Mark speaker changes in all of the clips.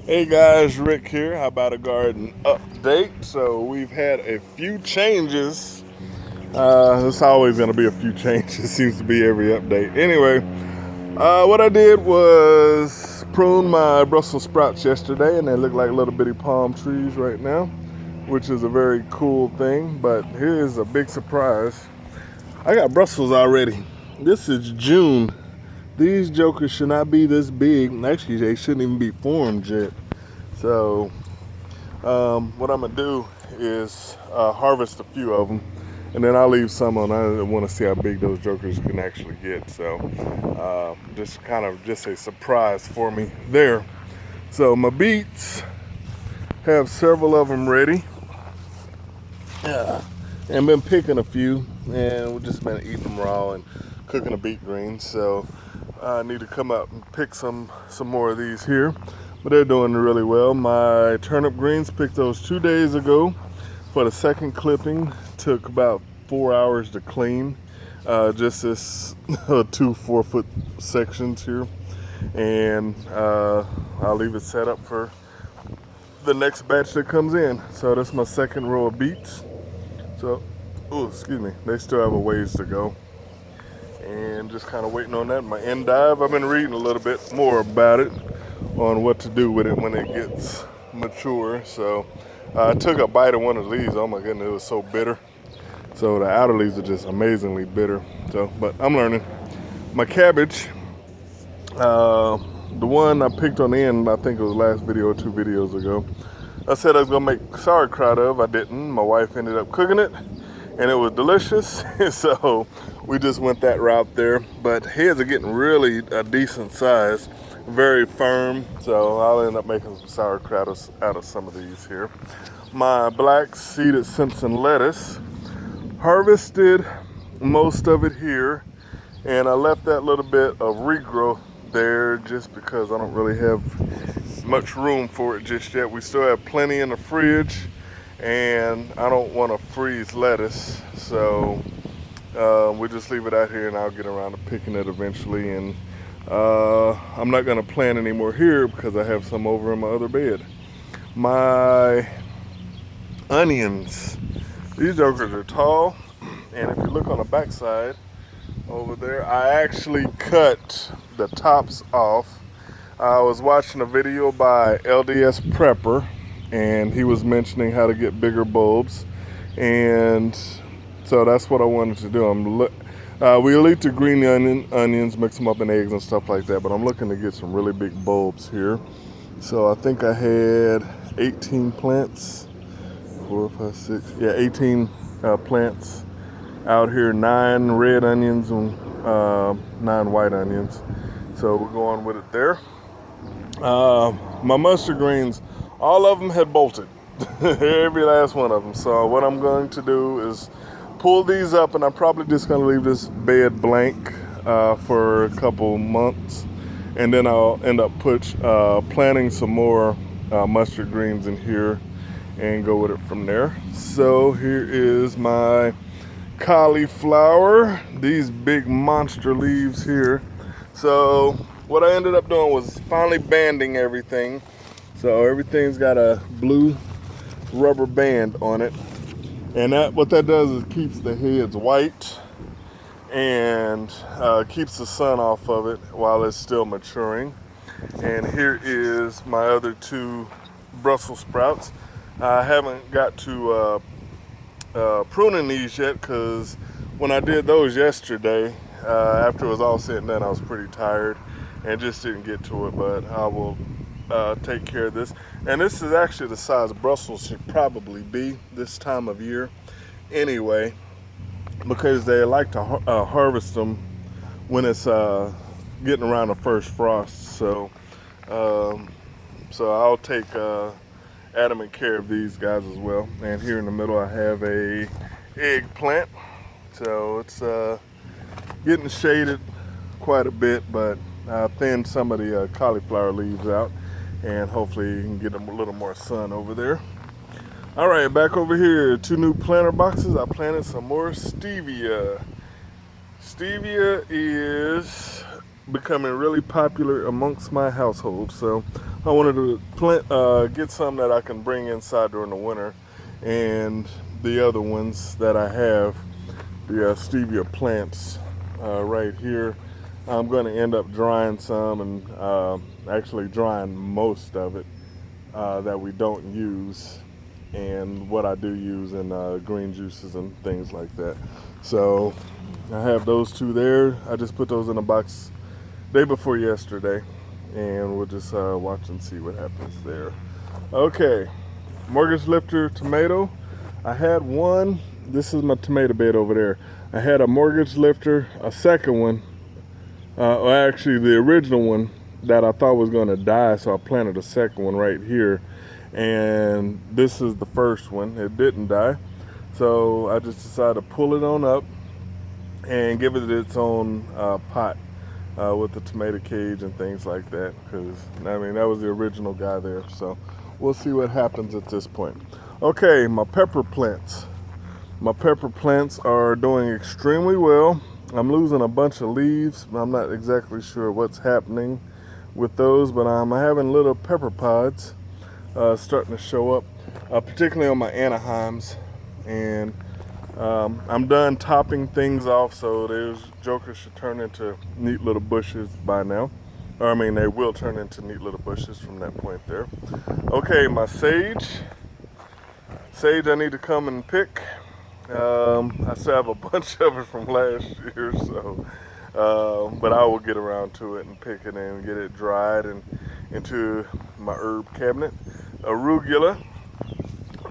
Speaker 1: Hey guys, Rick here. How about a garden update? So we've had a few changes. There's always going to be a few changes. Seems to be every update. Anyway, what I did was prune my Brussels sprouts yesterday, and they look like little bitty palm trees right now, which is a very cool thing. But here's a big surprise. I got Brussels already. This is June. These jokers should not be this big. Actually, they shouldn't even be formed yet. So what I'm gonna do is harvest a few of them, and then I'll leave some on. I want to see how big those jokers can actually get. So just kind of just a surprise for me there. So my beets have several of them ready, and been picking a few, and we've just been eating them raw and cooking the beet greens. So I need to come up and pick some more of these here. But they're doing really well. My turnip greens, picked those 2 days ago. For the second clipping, took about 4 hours to clean. Just this 2 4-foot sections here. And I'll leave it set up for the next batch that comes in. So that's my second row of beets. So, oh, excuse me, they still have a ways to go. And just kind of waiting on that. My endive, I've been reading a little bit more about it, on what to do with it when it gets mature. So I took a bite of one of these. Oh my goodness, it was so bitter. So the outer leaves are just amazingly bitter. So, but I'm learning. My cabbage, the one I picked on the end, I think it was last video or 2 videos ago. I said I was gonna make sauerkraut of. I didn't. My wife ended up cooking it, and it was delicious. So we just went that route there. But heads are getting really a decent size, very firm. So I'll end up making some sauerkraut out of some of these here. My black seeded Simpson lettuce, harvested most of it here, and I left that little bit of regrowth there just because I don't really have much room for it just yet. We still have plenty in the fridge, and I don't want to freeze lettuce, so we just leave it out here, and I'll get around to picking it eventually. And I'm not going to plant any more here because I have some over in my other bed. My onions, these jokers are tall, and if you look on the backside over there, I actually cut the tops off. I was watching a video by LDS Prepper, and he was mentioning how to get bigger bulbs, and so that's what I wanted to do. We'll eat the green onions, mix them up in eggs and stuff like that, but I'm looking to get some really big bulbs here. So I think I had 18 plants, 4, 5, 6, yeah, 18 plants out here, 9 red onions and 9 white onions. So we're going with it there. My mustard greens, all of them had bolted. Every last one of them. So what I'm going to do is pull these up, and I'm probably just going to leave this bed blank for a couple months, and then I'll end up planting some more mustard greens in here and go with it from there. So here is my cauliflower, these big monster leaves here. So what I ended up doing was finally banding everything. So everything's got a blue rubber band on it, and what that does is keeps the heads white and keeps the sun off of it while it's still maturing. And here is my other 2 Brussels sprouts. I haven't got to pruning these yet because when I did those yesterday, after it was all said and done, I was pretty tired and just didn't get to it. But I will take care of this. And this is actually the size Brussels should probably be this time of year anyway, because they like to harvest them when it's getting around the first frost. So I'll take adamant care of these guys as well. And here in the middle I have a eggplant. So it's getting shaded quite a bit, but I thinned some of the cauliflower leaves out, and hopefully you can get a little more sun over there. All right, back over here, 2 new planter boxes. I planted some more stevia. Stevia is becoming really popular amongst my household, so I wanted to plant, get some that I can bring inside during the winter, and the other ones that I have, the stevia plants right here. I'm going to end up drying some and actually drying most of it that we don't use, and what I do use in green juices and things like that. So I have those two there. I just put those in a box day before yesterday, and we'll just watch and see what happens there. Okay, mortgage lifter tomato. I had one. This is my tomato bed over there. I had a mortgage lifter, a second one, or actually the original one that I thought was going to die, so I planted a second one right here, and this is the first one. It didn't die, so I just decided to pull it on up and give it its own pot with the tomato cage and things like that, because I mean that was the original guy there. So we'll see what happens at this point. Okay, my pepper plants. My pepper plants are doing extremely well. I'm losing a bunch of leaves. I'm not exactly sure what's happening with those, but I'm having little pepper pods starting to show up, particularly on my Anaheims. And I'm done topping things off, so those jokers should turn into neat little bushes by now. Or I mean, they will turn into neat little bushes from that point there. Okay, my sage. Sage I need to come and pick. I still have a bunch of it from last year, so but I will get around to it and pick it and get it dried and into my herb cabinet. Arugula,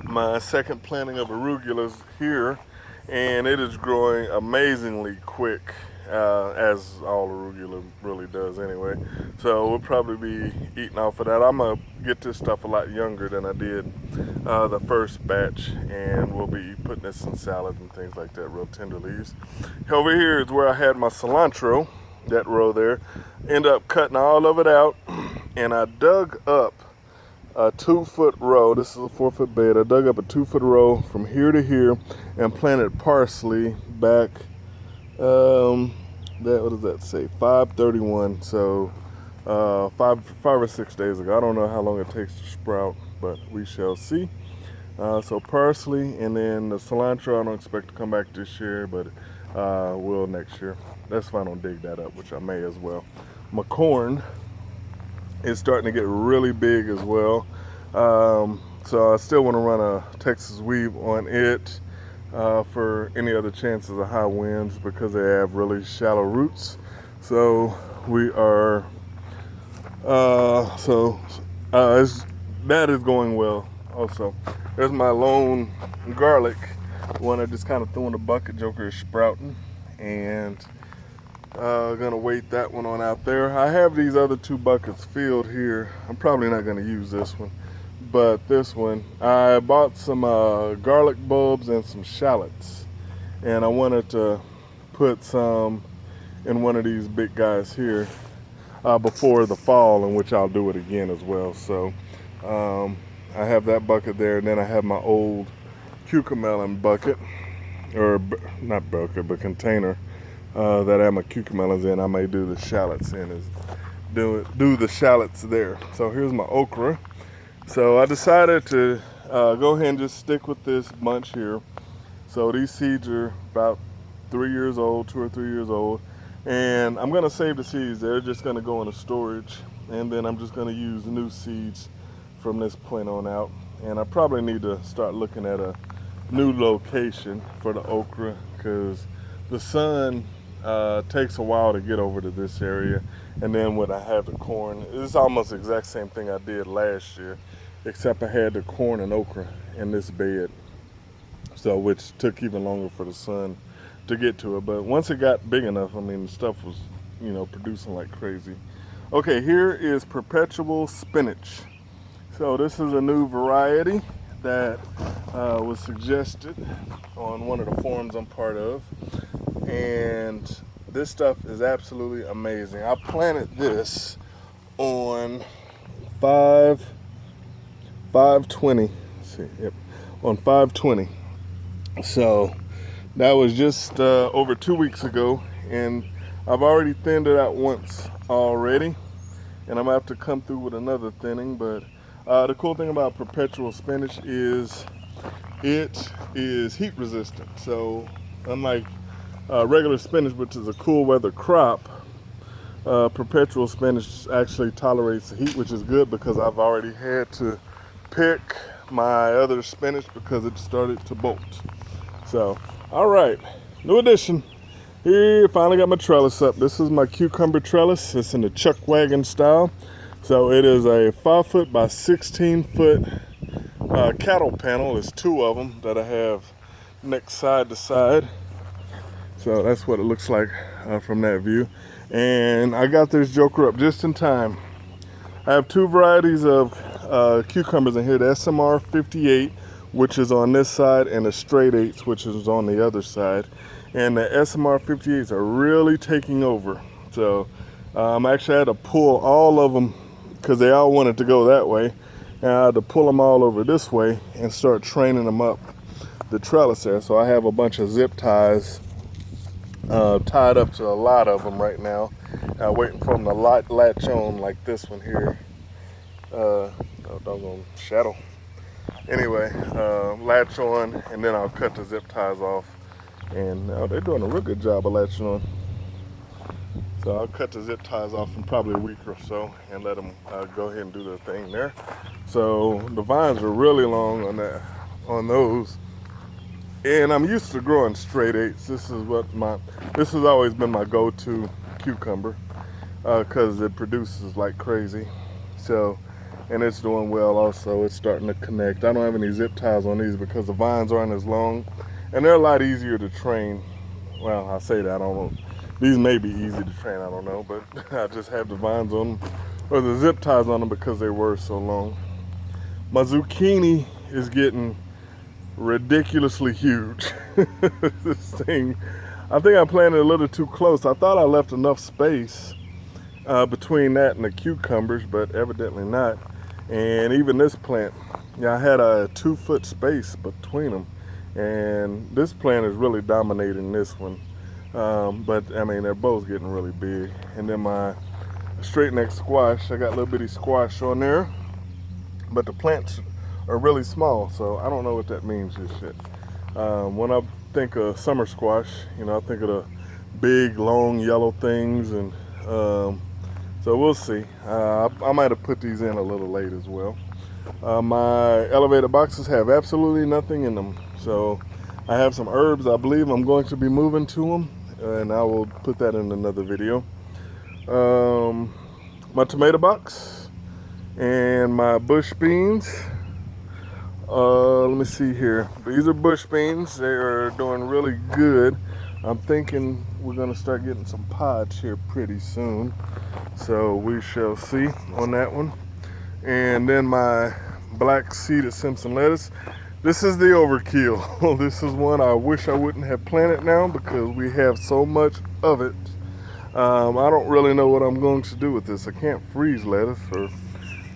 Speaker 1: my second planting of arugulas here, and it is growing amazingly quick, as all arugula really does anyway. So we'll probably be eating off of that. I'm gonna get this stuff a lot younger than I did the first batch, and we'll be putting this in salads and things like that, real tender leaves. Over here is where I had my cilantro, that row there. End up cutting all of it out, and I dug up a 2-foot row. This is a 4-foot bed. I dug up a 2-foot row from here to here and planted parsley back, what does that say, 5/31, so five or 6 days ago. I don't know how long it takes to sprout, but we shall see. So parsley, and then the cilantro I don't expect to come back this year, but will next year. That's if I don't dig that up, which I may as well. My corn is starting to get really big as well. So I still want to run a Texas weave on it for any other chances of high winds, because they have really shallow roots. So we are, that is going well also. There's my lone garlic, one I just kind of threw in the bucket. Joker is sprouting, and gonna wait that one on out there. I have these other 2 buckets filled here. I'm probably not gonna use this one, but this one, I bought some garlic bulbs and some shallots, and I wanted to put some in one of these big guys here before the fall, in which I'll do it again as well. So I have that bucket there, and then I have my old cucamelon bucket, or not bucket, but container that I have my cucamelons in. I may do the shallots in, do the shallots there. So here's my okra. So I decided to go ahead and just stick with this bunch here. So these seeds are about 3 years old, 2 or 3 years old, and I'm gonna save the seeds. They're just gonna go into storage, and then I'm just gonna use new seeds from this point on out. And I probably need to start looking at a new location for the okra, because the sun takes a while to get over to this area. And then when I have the corn, it's almost the exact same thing I did last year, except I had the corn and okra in this bed, so which took even longer for the sun to get to it. But once it got big enough, I mean, the stuff was, producing like crazy. Okay, here is perpetual spinach. So this is a new variety that was suggested on one of the forums I'm part of, and this stuff is absolutely amazing. I planted this on 5/20. Let's see, yep, on 5/20. So that was just over 2 weeks ago, and I've already thinned it out once already, and I'm gonna have to come through with another thinning. But the cool thing about perpetual spinach is it is heat resistant. So unlike regular spinach, which is a cool weather crop, perpetual spinach actually tolerates the heat, which is good because I've already had to pick my other spinach because it started to bolt. So, all right, new addition. Here, finally got my trellis up. This is my cucumber trellis. It's in the chuck wagon style. So it is a 5 foot by 16 foot cattle panel. There's 2 of them that I have next side to side. So that's what it looks like from that view. And I got this joker up just in time. I have 2 varieties of cucumbers in here, the SMR 58, which is on this side, and the straight 8s, which is on the other side. And the SMR 58s are really taking over. So actually I had to pull all of them because they all wanted to go that way. And I had to pull them all over this way and start training them up the trellis there. So I have a bunch of zip ties tied up to a lot of them right now, waiting for them to latch on, like this one here. Oh, doggone shadow. Anyway, latch on, and then I'll cut the zip ties off. And they're doing a real good job of latching on. So I'll cut the zip ties off in probably a week or so and let them go ahead and do their thing there. So the vines are really long on those. And I'm used to growing straight 8s. This has always been my go-to cucumber because it produces like crazy. So, and it's doing well also. It's starting to connect. I don't have any zip ties on these because the vines aren't as long, and they're a lot easier to train. Well, I say that, I don't know. These may be easy to train, I don't know, but I just have the vines on them, or the zip ties on them because they were so long. My zucchini is getting ridiculously huge. This thing, I think I planted a little too close. I thought I left enough space between that and the cucumbers, but evidently not. And even this plant, I had a 2 foot space between them, and this plant is really dominating this one. But I mean, they're both getting really big. And then my straight neck squash, I got little bitty squash on there, but the plants are really small, so I don't know what that means just yet. When I think of summer squash, I think of the big, long, yellow things, and so we'll see. I might have put these in a little late as well. My elevator boxes have absolutely nothing in them, so I have some herbs. I believe I'm going to be moving to them, and I will put that in another video. My tomato box and my bush beans. Let me see here. These are bush beans. They are doing really good. I'm thinking we're gonna start getting some pods here pretty soon. So we shall see on that one. And then my black seeded Simpson lettuce. This is the overkill. This is one I wish I wouldn't have planted now because we have so much of it. I don't really know what I'm going to do with this. I can't freeze lettuce, or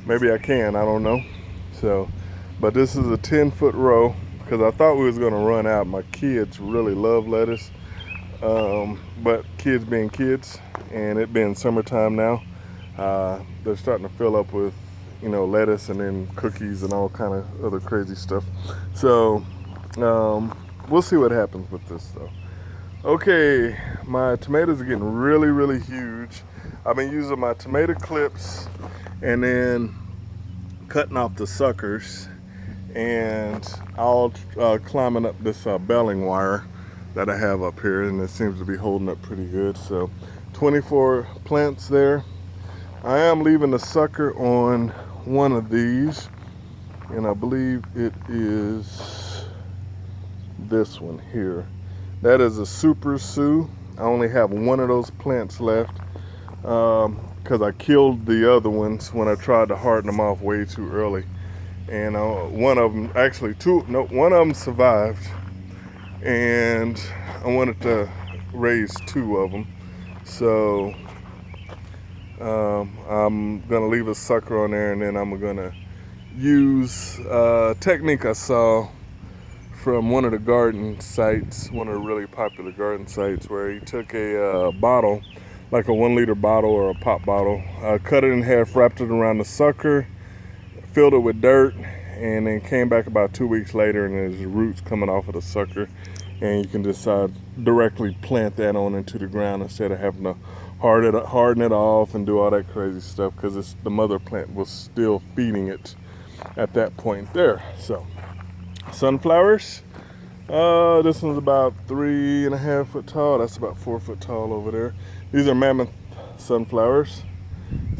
Speaker 1: maybe I can, I don't know. So, but this is a 10-foot row because I thought we was gonna run out. My kids really love lettuce, but kids being kids, and it being summertime now, they're starting to fill up with, lettuce and then cookies and all kind of other crazy stuff. So we'll see what happens with this though. Okay, my tomatoes are getting really, really huge. I've been using my tomato clips and then cutting off the suckers, and all climbing up this baling wire that I have up here, and it seems to be holding up pretty good. So 24 plants there. I am leaving the sucker on one of these, and I believe it is this one here. That is a Super Sue. I only have one of those plants left because I killed the other ones when I tried to harden them off way too early. And one of them, actually one of them survived, and I wanted to raise 2 of them. So I'm gonna leave a sucker on there, and then I'm gonna use a technique I saw from one of the garden sites, one of the really popular garden sites, where he took a bottle like a 1 liter bottle or a pop bottle. Cut it in half, wrapped it around the sucker, filled it with dirt, and then came back about 2 weeks later, and there's roots coming off of the sucker, and you can just directly plant that on into the ground instead of having to harden it off and do all that crazy stuff, because the mother plant was still feeding it at that point there. So sunflowers, this one's about 3.5 foot tall. That's about 4 foot tall over there. These are mammoth sunflowers,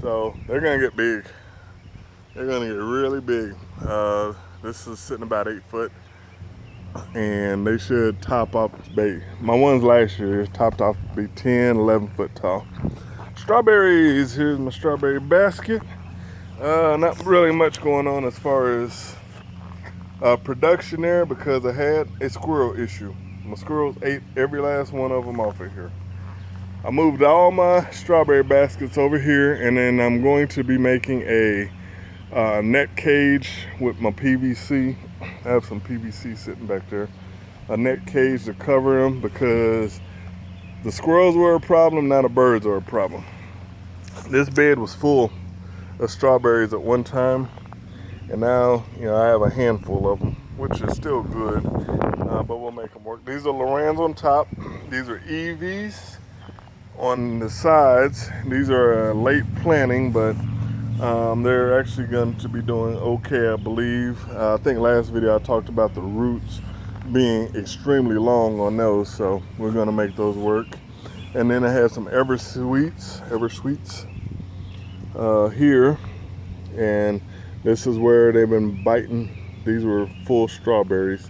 Speaker 1: so they're gonna get big. They're gonna get really big. This is sitting about 8 foot, and they should top off big. My ones last year topped off to be 10, 11 foot tall. Strawberries, here's my strawberry basket. Not really much going on as far as production there, because I had a squirrel issue. My squirrels ate every last one of them off of here. I moved all my strawberry baskets over here, and then I'm going to be making a net cage with my PVC. I have some PVC sitting back there. A net cage to cover them, because the squirrels were a problem, now the birds are a problem. This bed was full of strawberries at one time, and now, I have a handful of them, which is still good, but we'll make them work. These are Lorans on top. These are Eevees on the sides. These are late planting, but they're actually going to be doing okay, I believe. I think last video I talked about the roots being extremely long on those, so we're going to make those work. And then I have some Eversweets here, and this is where they've been biting. These were full strawberries,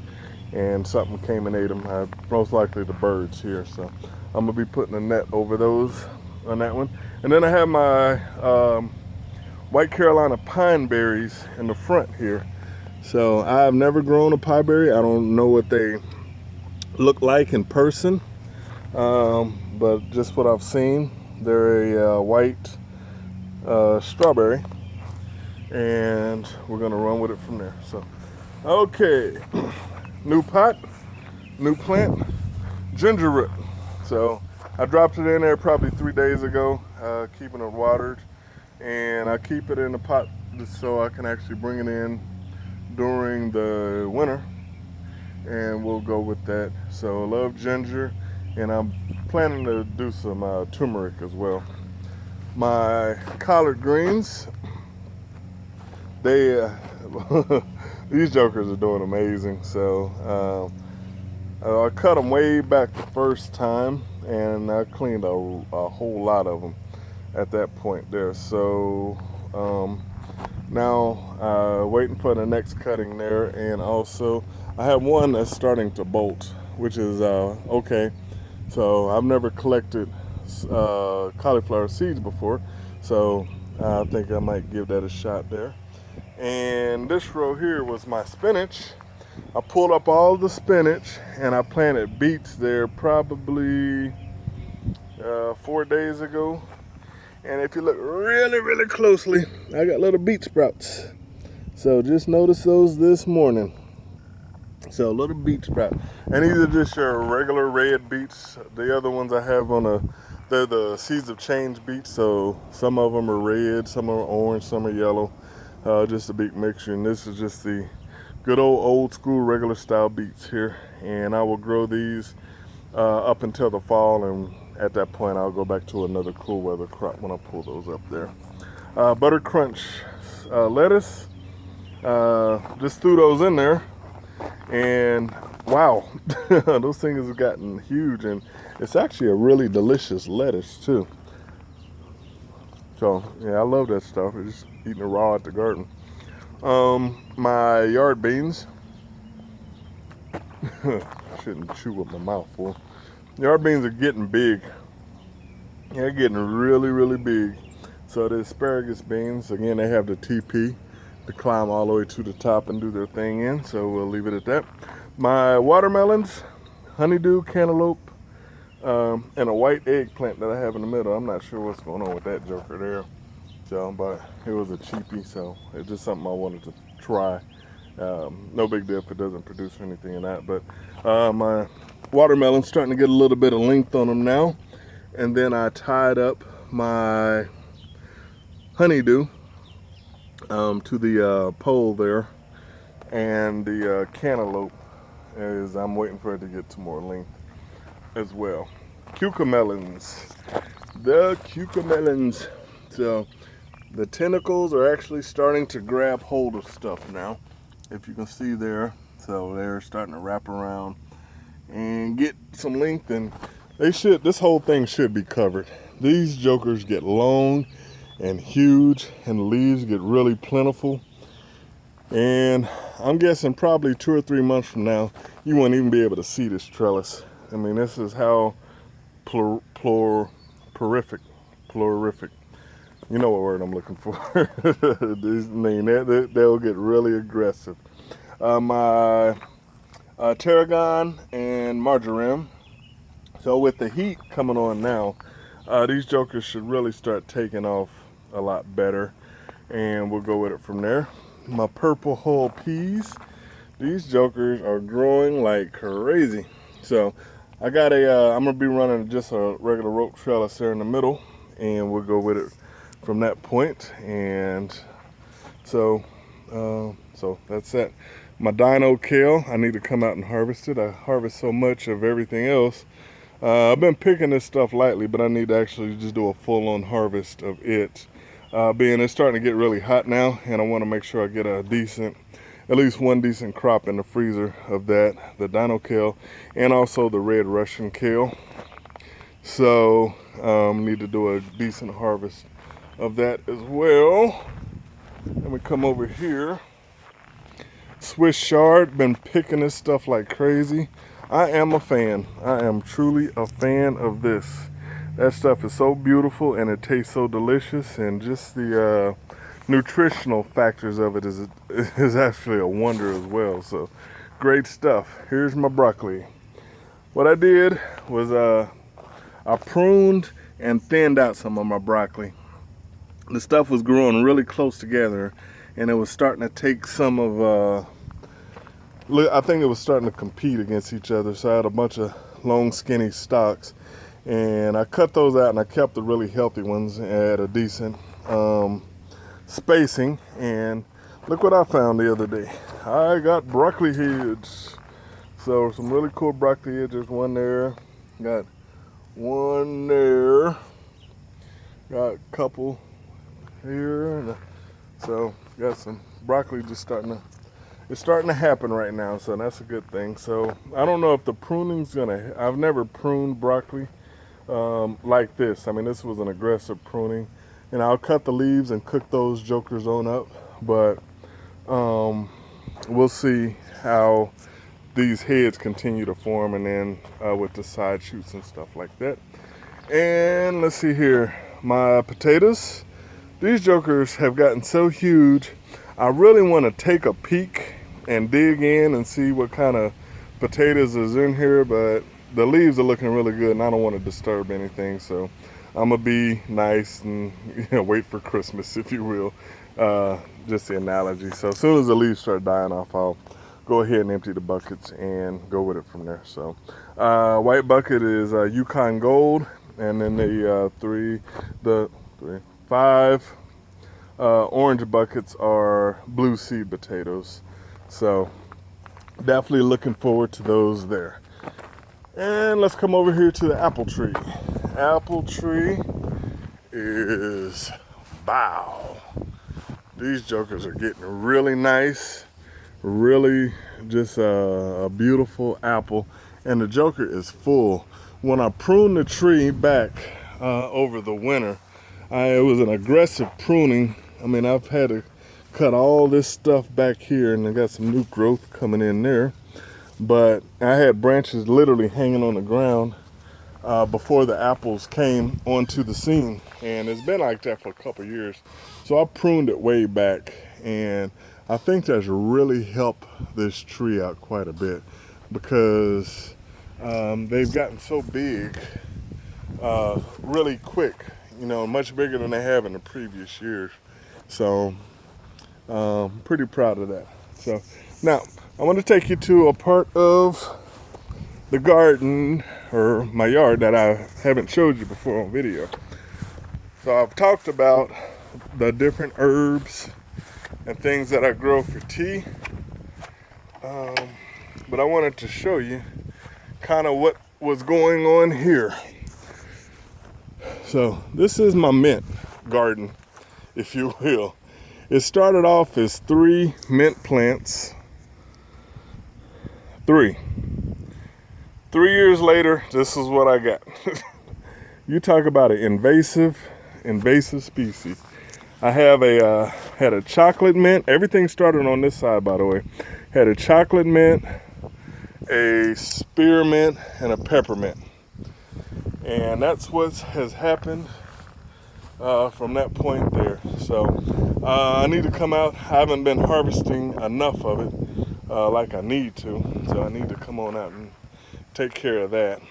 Speaker 1: and something came and ate them. Most likely the birds here, so I'm gonna be putting a net over those on that one. And then I have my White Carolina pine berries in the front here. So I've never grown a pie berry. I don't know what they look like in person, but just what I've seen, they're a white strawberry, and we're gonna run with it from there. So, okay, new pot, new plant, ginger root. So I dropped it in there probably 3 days ago, keeping it watered, and I keep it in the pot just so I can actually bring it in during the winter, and we'll go with that. So I love ginger, and I'm planning to do some turmeric as well. My collard greens, they these jokers are doing amazing. So I cut them way back the first time, and I cleaned a whole lot of them at that point there. So now waiting for the next cutting there, and also I have one that's starting to bolt, which is okay. So I've never collected cauliflower seeds before, so I think I might give that a shot there. And this row here was my spinach. I pulled up all the spinach, and I planted beets there probably 4 days ago. And if you look really, really closely, I got little beet sprouts. So just notice those this morning. So little beet sprout. And these are just your regular red beets. The other ones I have they're the seeds of change beets. So some of them are red, some are orange, some are yellow. Just a big mixture. And this is just the good old school regular style beets here. And I will grow these up until the fall, and at that point I'll go back to another cool weather crop when I pull those up there. Butter crunch lettuce, just threw those in there, and wow, those things have gotten huge, and it's actually a really delicious lettuce too. So yeah, I love that stuff. It's just eating it raw at the garden. My yard beans, I shouldn't chew with my mouth full. Yard beans are getting big. They're getting really, really big. So the asparagus beans, again, they have the TP to climb all the way to the top and do their thing in. So we'll leave it at that. My watermelons, honeydew, cantaloupe, and a white eggplant that I have in the middle. I'm not sure what's going on with that joker there. So, but it was a cheapie, so it's just something I wanted to try. No big deal if it doesn't produce anything in that. But my watermelon's starting to get a little bit of length on them now. And then I tied up my honeydew to the pole there, and the cantaloupe, as I'm waiting for it to get to more length as well. Cucamelons, the cucamelons. So the tentacles are actually starting to grab hold of stuff now, if you can see there. So they're starting to wrap around and get some length, and this whole thing should be covered. These jokers get long and huge, and the leaves get really plentiful. And I'm guessing probably 2 or 3 months from now, you won't even be able to see this trellis. I mean, this is how plurific. You know what word I'm looking for. They'll get really aggressive. My tarragon and marjoram. So with the heat coming on now, these jokers should really start taking off a lot better, and we'll go with it from there. My purple hull peas, these jokers are growing like crazy. So I got I'm gonna be running just a regular rope trellis there in the middle, and we'll go with it from that point. And so that's it. My dino kale, I need to come out and harvest it. I harvest so much of everything else. I've been picking this stuff lightly, but I need to actually just do a full-on harvest of it. Being it's starting to get really hot now, and I want to make sure I get a decent, at least one decent crop in the freezer of that, the dino kale, and also the red Russian kale. So need to do a decent harvest of that as well. Let me come over here. Swiss chard, been picking this stuff like crazy. I am a fan. I am truly a fan of this. That stuff is so beautiful, and it tastes so delicious, and just the nutritional factors of it is actually a wonder as well. So great stuff. Here's my broccoli. What I did was I pruned and thinned out some of my broccoli. The stuff was growing really close together, and it was starting to take some of I think it was starting to compete against each other. So I had a bunch of long skinny stalks, and I cut those out, and I kept the really healthy ones at a decent spacing. And look what I found the other day. I got broccoli heads. So some really cool broccoli heads. There's one there, got one there, got a couple here. So got some broccoli just it's starting to happen right now, so that's a good thing. So I don't know if the pruning's I've never pruned broccoli like this. I mean, this was an aggressive pruning, and I'll cut the leaves and cook those jokers on up, but we'll see how these heads continue to form, and then with the side shoots and stuff like that. And let's see here, my potatoes. These jokers have gotten so huge, I really want to take a peek and dig in and see what kind of potatoes is in here, but the leaves are looking really good, and I don't want to disturb anything, so I'm gonna be nice and wait for Christmas, if you will. Just the analogy. So as soon as the leaves start dying off, I'll go ahead and empty the buckets and go with it from there. So white bucket is Yukon Gold, and then the 5 orange buckets are blue seed potatoes. So definitely looking forward to those there. And let's come over here to the apple tree. Apple tree is bow. These jokers are getting really nice, really just a beautiful apple, and the joker is full. When I pruned the tree back over the winter, it was an aggressive pruning. I mean, I've had to cut all this stuff back here, and I got some new growth coming in there. But I had branches literally hanging on the ground before the apples came onto the scene, and it's been like that for a couple years. So I pruned it way back, and I think that's really helped this tree out quite a bit, because they've gotten so big really quick, much bigger than they have in the previous years. So pretty proud of that. So now I want to take you to a part of the garden or my yard that I haven't showed you before on video. So I've talked about the different herbs and things that I grow for tea, but I wanted to show you kind of what was going on here. So this is my mint garden, if you will. It started off as 3 mint plants. 3 years later, this is what I got. You talk about an invasive species. I have had a chocolate mint. Everything started on this side, by the way. Had a chocolate mint, a spearmint, and a peppermint. And that's what has happened from that point there. So I need to come out. I haven't been harvesting enough of it like I need to. So I need to come on out and take care of that.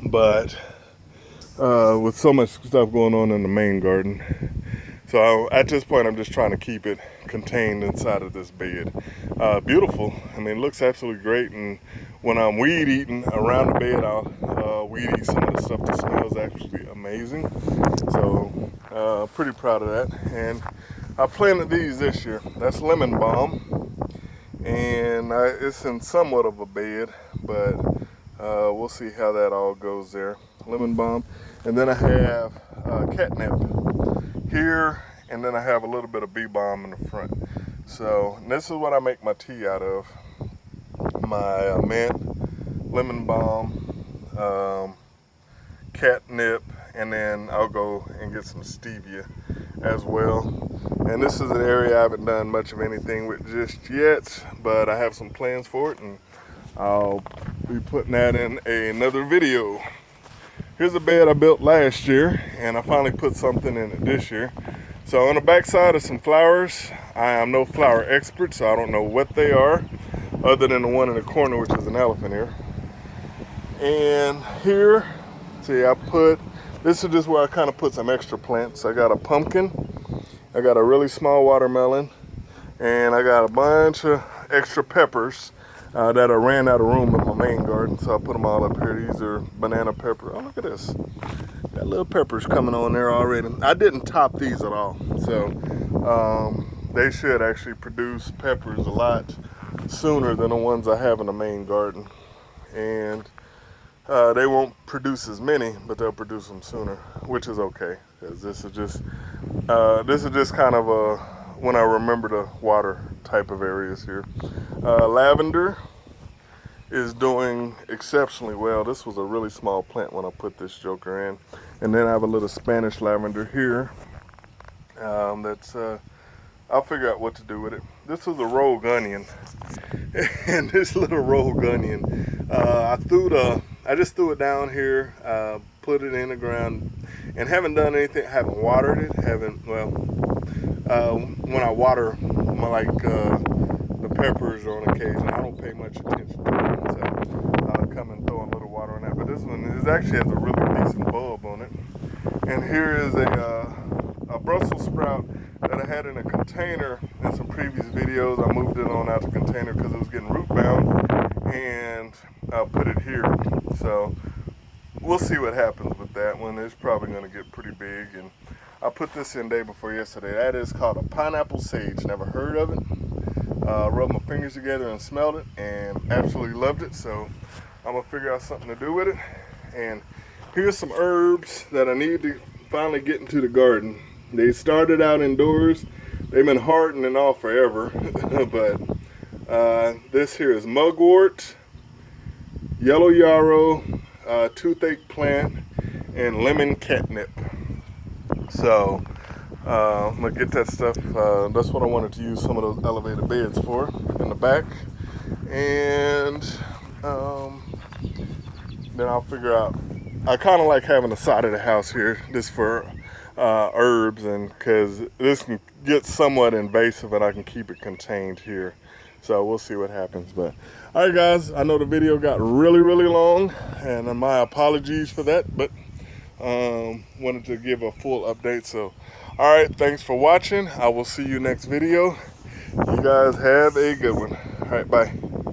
Speaker 1: But with so much stuff going on in the main garden, so at this point I'm just trying to keep it contained inside of this bed. Beautiful. I mean, it looks absolutely great. And when I'm weed eating around the bed, I'll weed eat some of the stuff that smells actually amazing. So pretty proud of that. And I planted these this year. That's lemon balm, and it's in somewhat of a bed, but we'll see how that all goes there. Lemon balm, and then I have catnip here, and then I have a little bit of bee balm in the front. So this is what I make my tea out of. My mint, lemon balm, catnip, and then I'll go and get some stevia as well. And this is an area I haven't done much of anything with just yet, but I have some plans for it, and I'll be putting that in another video. Here's a bed I built last year, and I finally put something in it this year. So on the back side is some flowers. I am no flower expert, so I don't know what they are, other than the one in the corner, which is an elephant ear. And here, see, this is just where I kind of put some extra plants. I got a pumpkin, I got a really small watermelon, and I got a bunch of extra peppers that I ran out of room in my main garden, so I put them all up here. These are banana pepper. Oh, look at this. Got little peppers coming on there already. I didn't top these at all, so they should actually produce peppers a lot sooner than the ones I have in the main garden. And they won't produce as many, but they'll produce them sooner, which is okay, because this is just kind of a when I remember to water type of areas here. Lavender is doing exceptionally well. This was a really small plant when I put this joker in. And then I have a little Spanish lavender here. I'll figure out what to do with it. This is a rogue onion. And this little rogue onion, I just threw it down here, put it in the ground, and haven't done anything, haven't watered it, when I water the peppers on occasion, I don't pay much attention to it, so I'll come and throw a little water on that. But this one actually has a really decent bulb on it. And here is a Brussels sprout that I had in a container in some previous videos. I moved it on out the container because it was getting root bound, and I'll put it here. So we'll see what happens with that one. It's probably going to get pretty big. And I put this in day before yesterday. That is called a pineapple sage. Never heard of it. Rubbed my fingers together and smelled it and absolutely loved it. So I'm going to figure out something to do with it. And here's some herbs that I need to finally get into the garden. They started out indoors. They've been hardening off forever. But this here is mugwort, yellow yarrow, toothache plant, and lemon catnip. So I'm gonna get that stuff. That's what I wanted to use some of those elevator beds for in the back. And then I'll figure out, I kind of like having the side of the house here just for herbs, and because this can get somewhat invasive and I can keep it contained here. So we'll see what happens. But all right, guys, I know the video got really long, and my apologies for that, but wanted to give a full update. So all right, thanks for watching. I will see you next video. You guys have a good one. All right, bye.